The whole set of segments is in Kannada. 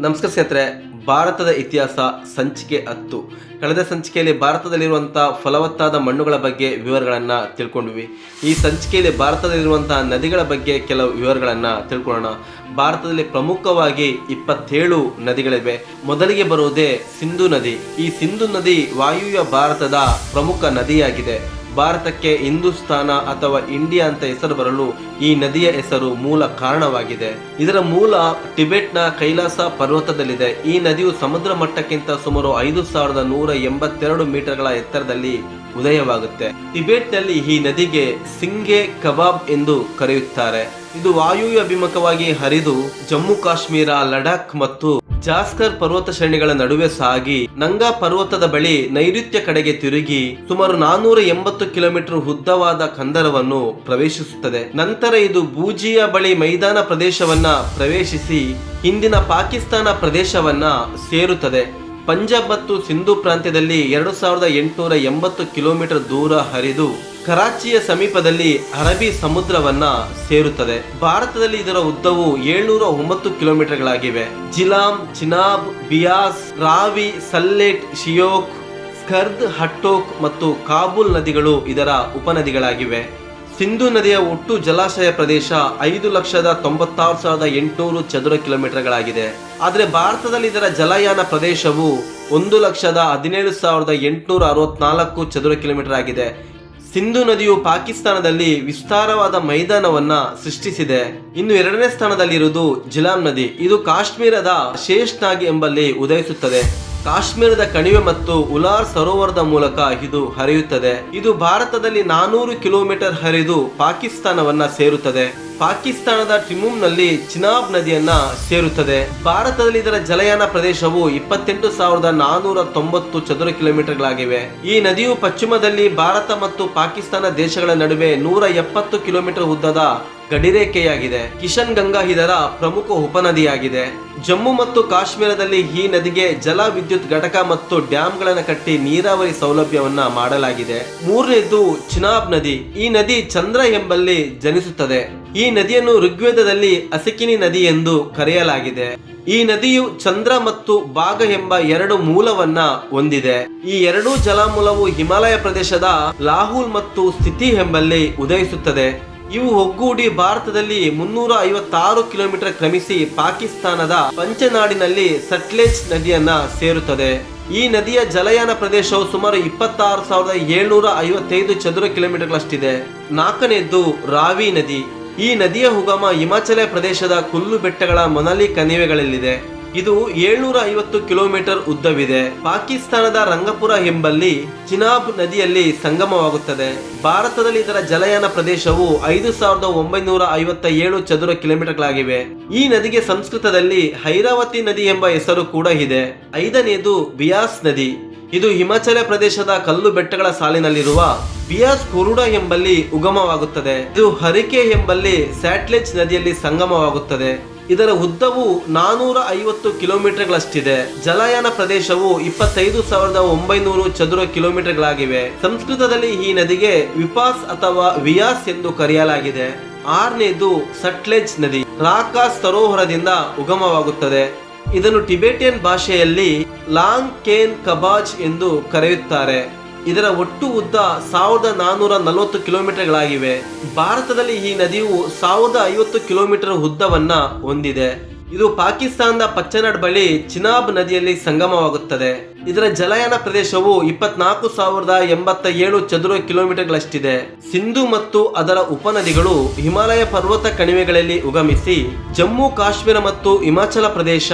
ನಮಸ್ಕಾರ ಸ್ನೇಹಿತರೆ, ಭಾರತದ ಇತಿಹಾಸ ಸಂಚಿಕೆ 10. ಕಳೆದ ಸಂಚಿಕೆಯಲ್ಲಿ ಭಾರತದಲ್ಲಿರುವಂಥ ಫಲವತ್ತಾದ ಮಣ್ಣುಗಳ ಬಗ್ಗೆ ವಿವರಗಳನ್ನು ತಿಳ್ಕೊಂಡ್ವಿ. ಈ ಸಂಚಿಕೆಯಲ್ಲಿ ಭಾರತದಲ್ಲಿರುವಂಥ ನದಿಗಳ ಬಗ್ಗೆ ಕೆಲವು ವಿವರಗಳನ್ನು ತಿಳ್ಕೊಳ್ಳೋಣ. ಭಾರತದಲ್ಲಿ ಪ್ರಮುಖವಾಗಿ 27 ನದಿಗಳಿವೆ. ಮೊದಲಿಗೆ ಬರುವುದೇ ಸಿಂಧು ನದಿ. ಈ ಸಿಂಧು ನದಿ ವಾಯುವ್ಯ ಭಾರತದ ಪ್ರಮುಖ ನದಿಯಾಗಿದೆ. ಭಾರತಕ್ಕೆ ಹಿಂದೂಸ್ತಾನ ಅಥವಾ ಇಂಡಿಯಾ ಅಂತ ಹೆಸರು ಬರಲು ಈ ನದಿಯ ಹೆಸರು ಮೂಲ ಕಾರಣವಾಗಿದೆ. ಇದರ ಮೂಲ ಟಿಬೆಟ್ನ ಕೈಲಾಸ ಪರ್ವತದಲ್ಲಿದೆ. ಈ ನದಿಯು ಸಮುದ್ರ ಮಟ್ಟಕ್ಕಿಂತ ಸುಮಾರು 5182 ಮೀಟರ್ಗಳ ಎತ್ತರದಲ್ಲಿ ಉದಯವಾಗುತ್ತೆ. ಟಿಬೆಟ್ನಲ್ಲಿ ಈ ನದಿಗೆ ಸಿಂಗೆ ಕಬಾಬ್ ಎಂದು ಕರೆಯುತ್ತಾರೆ. ಇದು ವಾಯುವ್ಯ ಅಭಿಮುಖವಾಗಿ ಹರಿದು ಜಮ್ಮು ಕಾಶ್ಮೀರ, ಲಡಾಖ್ ಮತ್ತು ಜಾಸ್ಕರ್ ಪರ್ವತ ಶ್ರೇಣಿಗಳ ನಡುವೆ ಸಾಗಿ ನಂಗಾ ಪರ್ವತದ ಬಳಿ ನೈಋತ್ಯ ಕಡೆಗೆ ತಿರುಗಿ ಸುಮಾರು 480 ಕಿಲೋಮೀಟರ್ ಉದ್ದವಾದ ಕಂದರವನ್ನು ಪ್ರವೇಶಿಸುತ್ತದೆ. ನಂತರ ಇದು ಬೂಜಿಯ ಬಳಿ ಮೈದಾನ ಪ್ರದೇಶವನ್ನ ಪ್ರವೇಶಿಸಿ ಹಿಂದಿನ ಪಾಕಿಸ್ತಾನ ಪ್ರದೇಶವನ್ನ ಸೇರುತ್ತದೆ. ಪಂಜಾಬ್ ಮತ್ತು ಸಿಂಧು ಪ್ರಾಂತ್ಯದಲ್ಲಿ 2880 ಕಿಲೋಮೀಟರ್ ದೂರ ಹರಿದು ಕರಾಚಿಯ ಸಮೀಪದಲ್ಲಿ ಅರಬ್ಬಿ ಸಮುದ್ರವನ್ನ ಸೇರುತ್ತದೆ. ಭಾರತದಲ್ಲಿ ಇದರ ಉದ್ದವು 709 ಕಿಲೋಮೀಟರ್ಗಳಾಗಿವೆ. ಜಿಲಾಂ, ಚಿನಾಬ್, ಬಿಯಾಸ್, ರಾವಿ, ಸಲ್ಲೇಟ್, ಶಿಯೋಕ್, ಸ್ಕರ್ದ್, ಹಟ್ಟೋಕ್ ಮತ್ತು ಕಾಬೂಲ್ ನದಿಗಳು ಇದರ ಉಪನದಿಗಳಾಗಿವೆ. ಸಿಂಧು ನದಿಯ ಒಟ್ಟು ಜಲಾಶಯ ಪ್ರದೇಶ 5,96,800 ಚದುರ ಕಿಲೋಮೀಟರ್ಗಳಾಗಿದೆ. ಆದರೆ ಭಾರತದಲ್ಲಿ ಇದರ ಜಲಯಾನ ಪ್ರದೇಶವು 1,17,864 ಚದುರ ಕಿಲೋಮೀಟರ್ ಆಗಿದೆ. ಸಿಂಧು ನದಿಯು ಪಾಕಿಸ್ತಾನದಲ್ಲಿ ವಿಸ್ತಾರವಾದ ಮೈದಾನವನ್ನ ಸೃಷ್ಟಿಸಿದೆ. ಇನ್ನು ಎರಡನೇ ಸ್ಥಾನದಲ್ಲಿರುವುದು ಜಿಲಾಂ ನದಿ. ಇದು ಕಾಶ್ಮೀರದ ಶೇಷ್ನಾಗ್ ಎಂಬಲ್ಲಿ ಉದಯಿಸುತ್ತದೆ. ಕಾಶ್ಮೀರದ ಕಣಿವೆ ಮತ್ತು ಉಲಾರ್ ಸರೋವರದ ಮೂಲಕ ಇದು ಹರಿಯುತ್ತದೆ. ಇದು ಭಾರತದಲ್ಲಿ 400 ಕಿಲೋಮೀಟರ್ ಹರಿದು ಪಾಕಿಸ್ತಾನವನ್ನ ಸೇರುತ್ತದೆ. ಪಾಕಿಸ್ತಾನದ ಟಿಮುಮ್ನಲ್ಲಿ ಚಿನಾಬ್ ನದಿಯನ್ನ ಸೇರುತ್ತದೆ. ಭಾರತದಲ್ಲಿ ಇದರ ಜಲಯಾನ ಪ್ರದೇಶವು 28,490 ಚದುರ ಕಿಲೋಮೀಟರ್ಗಳಾಗಿವೆ. ಈ ನದಿಯು ಪಶ್ಚಿಮದಲ್ಲಿ ಭಾರತ ಮತ್ತು ಪಾಕಿಸ್ತಾನ ದೇಶಗಳ ನಡುವೆ 170 ಕಿಲೋಮೀಟರ್ ಉದ್ದದ ಗಡಿರೇಖೆಯಾಗಿದೆ. ಕಿಶನ್ ಗಂಗಾ ಇದರ ಪ್ರಮುಖ ಉಪನದಿಯಾಗಿದೆ. ಜಮ್ಮು ಮತ್ತು ಕಾಶ್ಮೀರದಲ್ಲಿ ಈ ನದಿಗೆ ಜಲ ವಿದ್ಯುತ್ ಘಟಕ ಮತ್ತು ಡ್ಯಾಂಗಳನ್ನು ಕಟ್ಟಿ ನೀರಾವರಿ ಸೌಲಭ್ಯವನ್ನ ಮಾಡಲಾಗಿದೆ. ಮೂರನೇದು ಚಿನಾಬ್ ನದಿ. ಈ ನದಿ ಚಂದ್ರ ಎಂಬಲ್ಲಿ ಜನಿಸುತ್ತದೆ. ಈ ನದಿಯನ್ನು ಋಗ್ವೇದದಲ್ಲಿ ಅಸಿಕಿನಿ ನದಿ ಎಂದು ಕರೆಯಲಾಗಿದೆ. ಈ ನದಿಯು ಚಂದ್ರ ಮತ್ತು ಭಾಗ ಎಂಬ 2 ಮೂಲವನ್ನ ಹೊಂದಿದೆ. ಈ ಎರಡೂ ಜಲಮೂಲವು ಹಿಮಾಲಯ ಪ್ರದೇಶದ ಲಾಹುಲ್ ಮತ್ತು ಸ್ಥಿತಿ ಎಂಬಲ್ಲಿ ಉದಯಿಸುತ್ತದೆ. ಇವು ಒಗ್ಗೂಡಿ ಭಾರತದಲ್ಲಿ 356 ಕಿಲೋಮೀಟರ್ ಕ್ರಮಿಸಿ ಪಾಕಿಸ್ತಾನದ ಪಂಚನಾಡಿನಲ್ಲಿ ಸಟ್ಲೆಜ್ ನದಿಯನ್ನ ಸೇರುತ್ತದೆ. ಈ ನದಿಯ ಜಲಯಾನ ಪ್ರದೇಶವು ಸುಮಾರು 26,755 ಚದುರ ಕಿಲೋಮೀಟರ್ಗಳಷ್ಟಿದೆ. ನಾಲ್ಕನೇದ್ದು ರಾವಿ ನದಿ. ಈ ನದಿಯ ಉಗಮ ಹಿಮಾಚಲ ಪ್ರದೇಶದ ಕುಲ್ಲು ಬೆಟ್ಟಗಳ ಮೊನಲಿ ಕಣಿವೆಗಳಲ್ಲಿದೆ. ಇದು 750 ಕಿಲೋಮೀಟರ್ ಉದ್ದವಿದೆ. ಪಾಕಿಸ್ತಾನದ ರಂಗಪುರ ಎಂಬಲ್ಲಿ ಚಿನಾಬ್ ನದಿಯಲ್ಲಿ ಸಂಗಮವಾಗುತ್ತದೆ. ಭಾರತದಲ್ಲಿ ಇದರ ಜಲಯಾನ ಪ್ರದೇಶವು 5,957 ಚದುರ ಕಿಲೋಮೀಟರ್ಗಳಾಗಿವೆ. ಈ ನದಿಗೆ ಸಂಸ್ಕೃತದಲ್ಲಿ ಐರಾವತಿ ನದಿ ಎಂಬ ಹೆಸರು ಕೂಡ ಇದೆ. ಐದನೇದು ಬಿಯಾಸ್ ನದಿ. ಇದು ಹಿಮಾಚಲ ಪ್ರದೇಶದ ಕಲ್ಲು ಬೆಟ್ಟಗಳ ಸಾಲಿನಲ್ಲಿರುವ ಬಿಯಾಸ್ ಕುರುಡ ಎಂಬಲ್ಲಿ ಉಗಮವಾಗುತ್ತದೆ. ಇದು ಹರಿಕೆ ಎಂಬಲ್ಲಿ ಸ್ಯಾಟ್ಲೆಜ್ ನದಿಯಲ್ಲಿ ಸಂಗಮವಾಗುತ್ತದೆ. ಇದರ ಉದ್ದವು 450 ಕಿಲೋಮೀಟರ್ಗಳಷ್ಟಿದೆ. ಜಲಯಾನ ಪ್ರದೇಶವು 25,900 ಚದುರ ಕಿಲೋಮೀಟರ್ಗಳಾಗಿವೆ. ಸಂಸ್ಕೃತದಲ್ಲಿ ಈ ನದಿಗೆ ವಿಪಾಸ್ ಅಥವಾ ವಿಯಾಸ್ ಎಂದು ಕರೆಯಲಾಗಿದೆ. ಆರನೇದು ಸಟ್ಲೆಜ್ ನದಿ. ರಾಕಾಸ್ ಸರೋವರದಿಂದ ಉಗಮವಾಗುತ್ತದೆ. ಇದನ್ನು ಟಿಬೆಟಿಯನ್ ಭಾಷೆಯಲ್ಲಿ ಲಾಂಗ್ ಕೇನ್ ಕಬಾಜ್ ಎಂದು ಕರೆಯುತ್ತಾರೆ. ಇದರ ಒಟ್ಟು ಉದ್ದ 1,440 ಕಿಲೋಮೀಟರ್ಗಳಾಗಿವೆ. ಭಾರತದಲ್ಲಿ ಈ ನದಿಯು 1,050 ಕಿಲೋಮೀಟರ್ ಉದ್ದವನ್ನ ಹೊಂದಿದೆ. ಇದು ಪಾಕಿಸ್ತಾನದ ಪಚ್ಚನಾಡ್ ಬಳಿ ಚಿನಾಬ್ ನದಿಯಲ್ಲಿ ಸಂಗಮವಾಗುತ್ತದೆ. ಇದರ ಜಲಯಾನ ಪ್ರದೇಶವು 24,087 ಚದುರ ಕಿಲೋಮೀಟರ್ಗಳಷ್ಟಿದೆ. ಸಿಂಧು ಮತ್ತು ಅದರ ಉಪನದಿಗಳು ಹಿಮಾಲಯ ಪರ್ವತ ಕಣಿವೆಗಳಲ್ಲಿ ಉಗಮಿಸಿ ಜಮ್ಮು ಕಾಶ್ಮೀರ ಮತ್ತು ಹಿಮಾಚಲ ಪ್ರದೇಶ,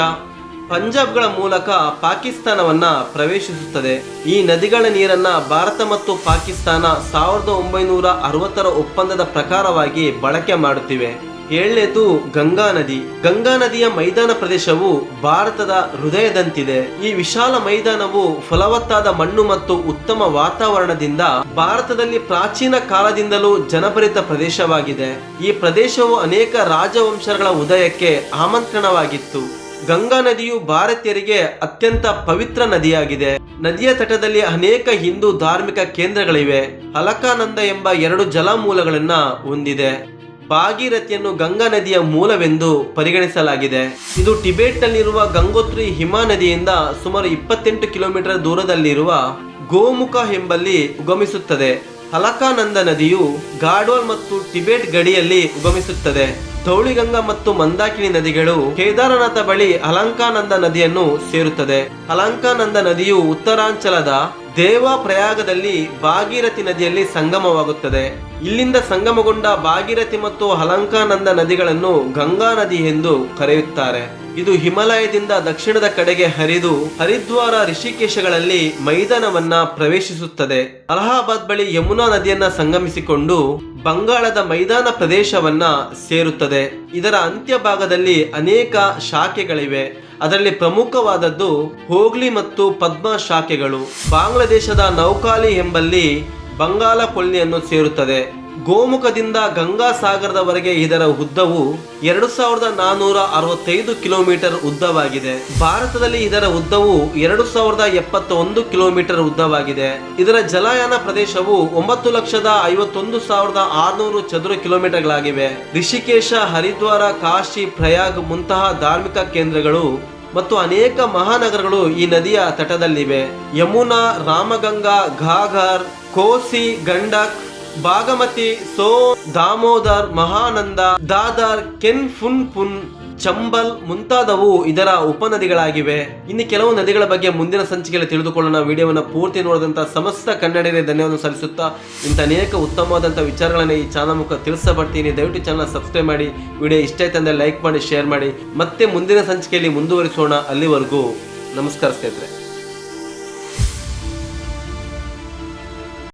ಪಂಜಾಬ್ಗಳ ಮೂಲಕ ಪಾಕಿಸ್ತಾನವನ್ನ ಪ್ರವೇಶಿಸುತ್ತದೆ. ಈ ನದಿಗಳ ನೀರನ್ನ ಭಾರತ ಮತ್ತು ಪಾಕಿಸ್ತಾನ 1960ರ ಒಪ್ಪಂದದ ಪ್ರಕಾರವಾಗಿ ಬಳಕೆ ಮಾಡುತ್ತಿವೆ. ಏಳನೇದು ಗಂಗಾ ನದಿ. ಗಂಗಾ ನದಿಯ ಮೈದಾನ ಪ್ರದೇಶವು ಭಾರತದ ಹೃದಯದಂತಿದೆ. ಈ ವಿಶಾಲ ಮೈದಾನವು ಫಲವತ್ತಾದ ಮಣ್ಣು ಮತ್ತು ಉತ್ತಮ ವಾತಾವರಣದಿಂದ ಭಾರತದಲ್ಲಿ ಪ್ರಾಚೀನ ಕಾಲದಿಂದಲೂ ಜನಭರಿತ ಪ್ರದೇಶವಾಗಿದೆ. ಈ ಪ್ರದೇಶವು ಅನೇಕ ರಾಜವಂಶಗಳ ಉದಯಕ್ಕೆ ಆಮಂತ್ರಣವಾಗಿತ್ತು. ಗಂಗಾ ನದಿಯು ಭಾರತೀಯರಿಗೆ ಅತ್ಯಂತ ಪವಿತ್ರ ನದಿಯಾಗಿದೆ. ನದಿಯ ತಟದಲ್ಲಿ ಅನೇಕ ಹಿಂದೂ ಧಾರ್ಮಿಕ ಕೇಂದ್ರಗಳಿವೆ. ಅಲಕಾನಂದ ಎಂಬ 2 ಜಲಮೂಲಗಳನ್ನ ಹೊಂದಿದೆ. ಭಾಗೀರಥಿಯನ್ನು ಗಂಗಾ ನದಿಯ ಮೂಲವೆಂದು ಪರಿಗಣಿಸಲಾಗಿದೆ. ಇದು ಟಿಬೆಟ್ನಲ್ಲಿರುವ ಗಂಗೋತ್ರಿ ಹಿಮ ನದಿಯಿಂದ ಸುಮಾರು 28 ಕಿಲೋಮೀಟರ್ ದೂರದಲ್ಲಿರುವ ಗೋಮುಖ ಎಂಬಲ್ಲಿ ಉಗಮಿಸುತ್ತದೆ. ಅಲಕಾನಂದ ನದಿಯು ಗಾಡ್ವಾಲ್ ಮತ್ತು ಟಿಬೆಟ್ ಗಡಿಯಲ್ಲಿ ಉಗಮಿಸುತ್ತದೆ. ಧೌಳಿಗಂಗಾ ಮತ್ತು ಮಂದಾಕಿನಿ ನದಿಗಳು ಕೇದಾರನಾಥ ಬಳಿ ಅಲಂಕಾನಂದ ನದಿಯನ್ನು ಸೇರುತ್ತದೆ. ಅಲಂಕಾನಂದ ನದಿಯು ಉತ್ತರಾಂಚಲದ ದೇವಪ್ರಯಾಗದಲ್ಲಿ ಭಾಗೀರಥಿ ನದಿಯಲ್ಲಿ ಸಂಗಮವಾಗುತ್ತದೆ. ಇಲ್ಲಿಂದ ಸಂಗಮಗೊಂಡ ಭಾಗೀರಥಿ ಮತ್ತು ಅಲಂಕಾನಂದ ನದಿಗಳನ್ನು ಗಂಗಾ ನದಿ ಎಂದು ಕರೆಯುತ್ತಾರೆ. ಇದು ಹಿಮಾಲಯದಿಂದ ದಕ್ಷಿಣದ ಕಡೆಗೆ ಹರಿದು ಹರಿದ್ವಾರ, ರಿಷಿಕೇಶಗಳಲ್ಲಿ ಮೈದಾನವನ್ನ ಪ್ರವೇಶಿಸುತ್ತದೆ. ಅಲಹಾಬಾದ್ ಬಳಿ ಯಮುನಾ ನದಿಯನ್ನ ಸಂಗಮಿಸಿಕೊಂಡು ಬಂಗಾಳದ ಮೈದಾನ ಪ್ರದೇಶವನ್ನ ಸೇರುತ್ತದೆ. ಇದರ ಅಂತ್ಯ ಭಾಗದಲ್ಲಿ ಅನೇಕ ಶಾಖೆಗಳಿವೆ. ಅದರಲ್ಲಿ ಪ್ರಮುಖವಾದದ್ದು ಹೋಗ್ಲಿ ಮತ್ತು ಪದ್ಮ ಶಾಖೆಗಳು. ಬಾಂಗ್ಲಾದೇಶದ ನೌಕಾಲಿ ಎಂಬಲ್ಲಿ ಬಂಗಾಳ ಕೊಲ್ಲಿಯನ್ನು ಸೇರುತ್ತದೆ. ಗೋಮುಖದಿಂದ ಗಂಗಾ ಸಾಗರದವರೆಗೆ ಇದರ ಉದ್ದವು 2465 ಕಿಲೋಮೀಟರ್ ಉದ್ದವಾಗಿದೆ. ಭಾರತದಲ್ಲಿ ಇದರ ಉದ್ದವು 2071 ಕಿಲೋಮೀಟರ್ ಉದ್ದವಾಗಿದೆ. ಇದರ ಜಲಯಾನ ಪ್ರದೇಶವು 9,51,600 ಚದುರ ಕಿಲೋಮೀಟರ್ಗಳಾಗಿವೆ. ರಿಷಿಕೇಶ, ಹರಿದ್ವಾರ, ಕಾಶಿ, ಪ್ರಯಾಗ್ ಮುಂತಹ ಧಾರ್ಮಿಕ ಕೇಂದ್ರಗಳು ಮತ್ತು ಅನೇಕ ಮಹಾನಗರಗಳು ಈ ನದಿಯ ತಟದಲ್ಲಿವೆ. ಯಮುನಾ, ರಾಮಗಂಗಾ, ಘಾಘರ್, ಕೋಸಿ, ಗಂಡಕ್, ಬಾಗಮತಿ, ಸೋ, ದಾಮೋದರ್, ಮಹಾನಂದ, ದಾದರ್, ಕೆನ್ ಫುನ್ ಪುನ್, ಚಂಬಲ್ ಮುಂತಾದವು ಇದರ ಉಪನದಿಗಳಾಗಿವೆ. ಇನ್ನು ಕೆಲವು ನದಿಗಳ ಬಗ್ಗೆ ಮುಂದಿನ ಸಂಚಿಕೆಯಲ್ಲಿ ತಿಳಿದುಕೊಳ್ಳೋಣ. ವಿಡಿಯೋವನ್ನು ಪೂರ್ತಿ ನೋಡಿದಂಥ ಸಮಸ್ತ ಕನ್ನಡಿಗರಿಗೆ ಧನ್ಯವಾದ ಸಲ್ಲಿಸುತ್ತಾ ಇಂಥ ಅನೇಕ ಉತ್ತಮವಾದಂಥ ವಿಚಾರಗಳನ್ನು ಈ ಚಾನಲ್ ಮುಖ ತಿಳಿಸಬರ್ತೀನಿ. ದಯವಿಟ್ಟು ಚಾನಲ್ ಸಬ್ಸ್ಕ್ರೈಬ್ ಮಾಡಿ. ವಿಡಿಯೋ ಇಷ್ಟ ಆಯ್ತಂದ್ರೆ ಲೈಕ್ ಮಾಡಿ, ಶೇರ್ ಮಾಡಿ. ಮತ್ತೆ ಮುಂದಿನ ಸಂಚಿಕೆಯಲ್ಲಿ ಮುಂದುವರಿಸೋಣ. ಅಲ್ಲಿವರೆಗೂ ನಮಸ್ಕಾರ ಸ್ನೇಹಿತರೆ.